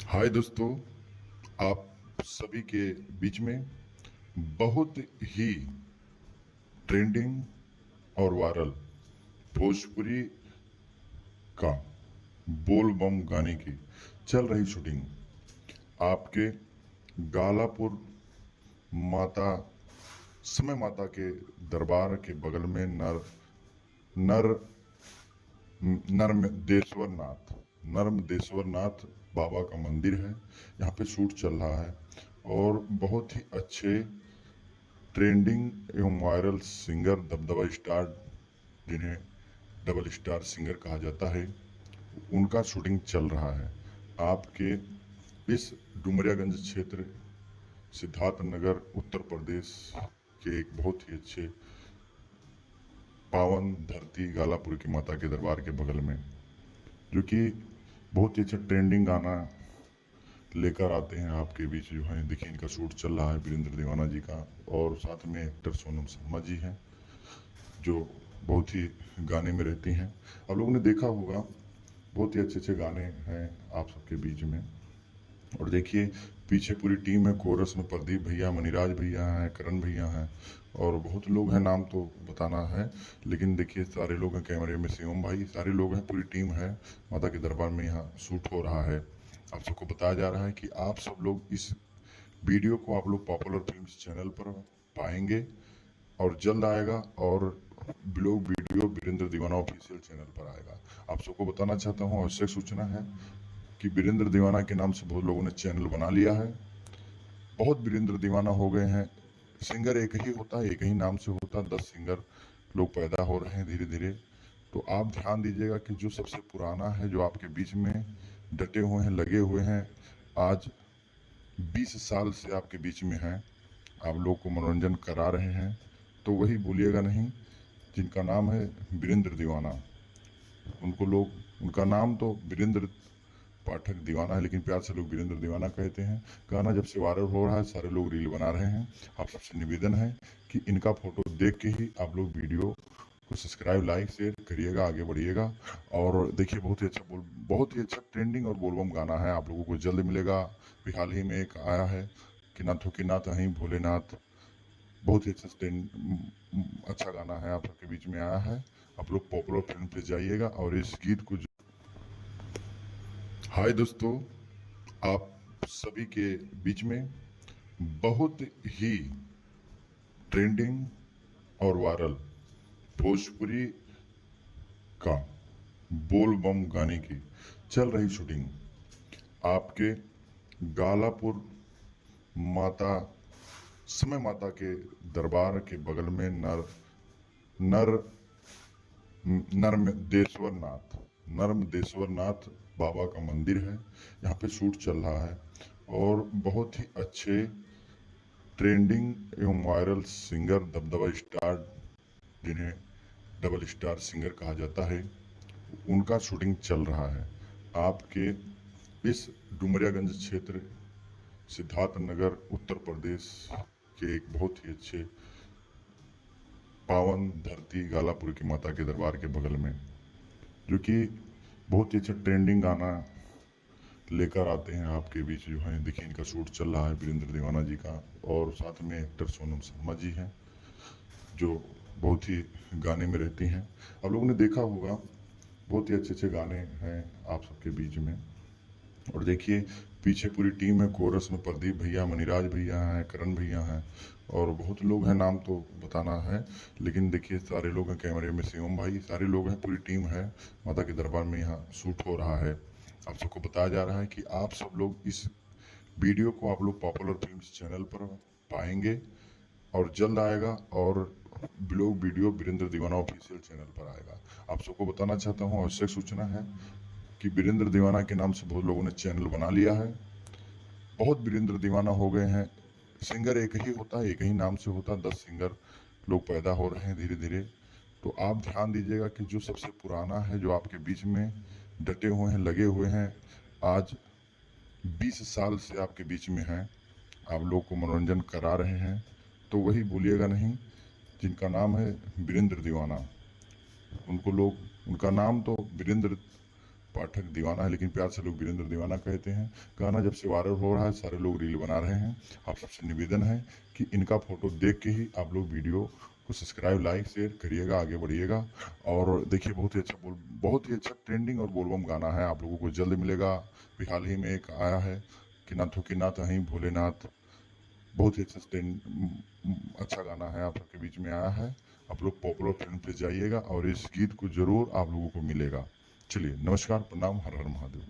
हाय दोस्तों, आप सभी के बीच में बहुत ही ट्रेंडिंग और वायरल भोजपुरी का बोल बम गाने की चल रही शूटिंग आपके गालापुर माता समय माता के दरबार के बगल में नर नर्मदेश्वर नाथ नर्मदेश्वर नाथ बाबा का मंदिर है। यहाँ पे शूट चल रहा है और बहुत ही अच्छे ट्रेंडिंग एवं वायरल सिंगर दबदबा स्टार जिन्हें डबल स्टार सिंगर कहा जाता है, उनका शूटिंग चल रहा है आपके इस डुमरियागंज क्षेत्र सिद्धार्थ नगर उत्तर प्रदेश के एक बहुत ही अच्छे पावन धरती गालापुर की माता के दरबार के बगल में, जो कि बहुत ही अच्छा ट्रेंडिंग गाना लेकर आते हैं आपके बीच। जो है देखिए, इनका शूट चल रहा है वीरेंद्र दीवाना जी का, और साथ में एक्टर सोनम शर्मा जी हैं जो बहुत ही गाने में रहती हैं। आप लोगों ने देखा होगा, बहुत ही अच्छे अच्छे गाने हैं आप सबके बीच में। और देखिए, पीछे पूरी टीम है, कोरस में प्रदीप भैया, मनीराज भैया हैं, करण भैया हैं, और बहुत लोग हैं, नाम तो बताना है लेकिन देखिए सारे लोग हैं। कैमरे में शिवम भाई, सारे लोग हैं, पूरी टीम है। माता के दरबार में यहाँ शूट हो रहा है। आप सबको बताया जा रहा है कि आप सब लोग इस वीडियो को आप लोग पॉपुलर फिल्म्स चैनल पर पाएंगे और जल्द आएगा, और ब्लॉग वीडियो वीरेंद्र दीवाना ऑफिशियल चैनल पर आएगा। आप सबको बताना चाहता हूँ, आवश्यक सूचना है कि वीरेंद्र दीवाना के नाम से बहुत लोगों ने चैनल बना लिया है। बहुत वीरेंद्र दीवाना हो गए हैं। सिंगर एक ही होता है, एक ही नाम से होता है। 10 सिंगर लोग पैदा हो रहे हैं धीरे धीरे। तो आप ध्यान दीजिएगा कि जो सबसे पुराना है, जो आपके बीच में डटे हुए हैं, लगे हुए हैं, आज 20 साल से आपके बीच में हैं, आप लोग को मनोरंजन करा रहे हैं, तो वही भूलिएगा नहीं जिनका नाम है वीरेंद्र दीवाना। उनका नाम तो वीरेंद्र पाठक दीवाना है, लेकिन प्यार से लोग वीरेंद्र दीवाना कहते हैं। गाना जब से वायरल हो रहा है, सारे लोग रील बना रहे हैं। आप सबसे निवेदन है कि इनका फोटो देख के ही आप लोग वीडियो को सब्सक्राइब, लाइक, शेयर करिएगा, आगे बढ़िएगा। और देखिए, बहुत ही अच्छा ट्रेंडिंग और बोलबम गाना है, आप लोगों को जल्द मिलेगा। अभी हाल ही में एक आया है कि नाथों की नाथ अहीं भोलेनाथ, बहुत ही अच्छा गाना है, आप सबके बीच में आया है। आप लोग पॉपुलर फिल्म पे जाइएगा और इस गीत को। हाय दोस्तों, आप सभी के बीच में बहुत ही ट्रेंडिंग और वायरल भोजपुरी का बोल बम गाने की चल रही शूटिंग आपके गालापुर माता समय माता के दरबार के बगल में नर नर्मदेश्वर नाथ बाबा का मंदिर है। यहाँ पे शूट चल रहा है और बहुत ही अच्छे ट्रेंडिंग एवं वायरल सिंगर दबदबा स्टार जिन्हें डबल स्टार सिंगर कहा जाता है, उनका शूटिंग चल रहा है आपके इस डुमरियागंज क्षेत्र सिद्धार्थ नगर उत्तर प्रदेश के एक बहुत ही अच्छे पावन धरती गालापुर की माता के दरबार के बगल में, जो कि बहुत ही अच्छा ट्रेंडिंग गाना लेकर आते हैं आपके बीच। जो है देखिए, इनका शूट चल रहा है वीरेंद्र दीवाना जी का, और साथ में एक्टर सोनम शर्मा जी हैं जो बहुत ही गाने में रहती हैं। आप लोगों ने देखा होगा, बहुत ही अच्छे अच्छे गाने हैं आप सबके बीच में। और देखिए, पीछे पूरी टीम है, कोरस में प्रदीप भैया, मनीराज भैया हैं, करण भैया हैं, और बहुत लोग हैं, नाम तो बताना है लेकिन देखिए सारे लोग हैं। कैमरे में शिवम भाई, सारे लोग हैं, पूरी टीम है। माता के दरबार में यहाँ शूट हो रहा है। आप सबको बताया जा रहा है कि आप सब लोग इस वीडियो को आप लोग पॉपुलर फिल्म्स चैनल पर पाएंगे और जल्द आएगा, और ब्लॉग वीडियो वीरेंद्र दीवाना ऑफिशियल चैनल पर आएगा। आप सबको बताना चाहता हूँ, आवश्यक सूचना है कि वीरेंद्र दीवाना के नाम से बहुत लोगों ने चैनल बना लिया है। बहुत वीरेंद्र दीवाना हो गए हैं। सिंगर एक ही होता है, एक ही नाम से होता है। 10 सिंगर लोग पैदा हो रहे हैं धीरे धीरे। तो आप ध्यान दीजिएगा कि जो सबसे पुराना है, जो आपके बीच में डटे हुए हैं, लगे हुए हैं, आज 20 साल से आपके बीच में हैं, आप लोग को मनोरंजन करा रहे हैं, तो वही भूलिएगा नहीं जिनका नाम है वीरेंद्र दीवाना। उनका नाम तो वीरेंद्र पाठक दीवाना है, लेकिन प्यार से लोग वीरेंद्र दीवाना कहते हैं। गाना जब से वायरल हो रहा है, सारे लोग रील बना रहे हैं। आप सबसे निवेदन है कि इनका फोटो देख के ही आप लोग वीडियो को सब्सक्राइब, लाइक, शेयर करिएगा, आगे बढ़िएगा। और देखिए, बहुत ही अच्छा ट्रेंडिंग और बोलबम गाना है, आप लोगों को जल्द मिलेगा। अभी हाल ही में एक आया है कि नाथों की नाथ अहीं भोलेनाथ, बहुत ही अच्छा गाना है, आप सबके बीच में आया है। आप लोग पॉपुलर फिल्म पे जाइएगा और इस गीत को जरूर आप लोगों को मिलेगा। चलिए, नमस्कार, प्रणाम, हर हर महादेव।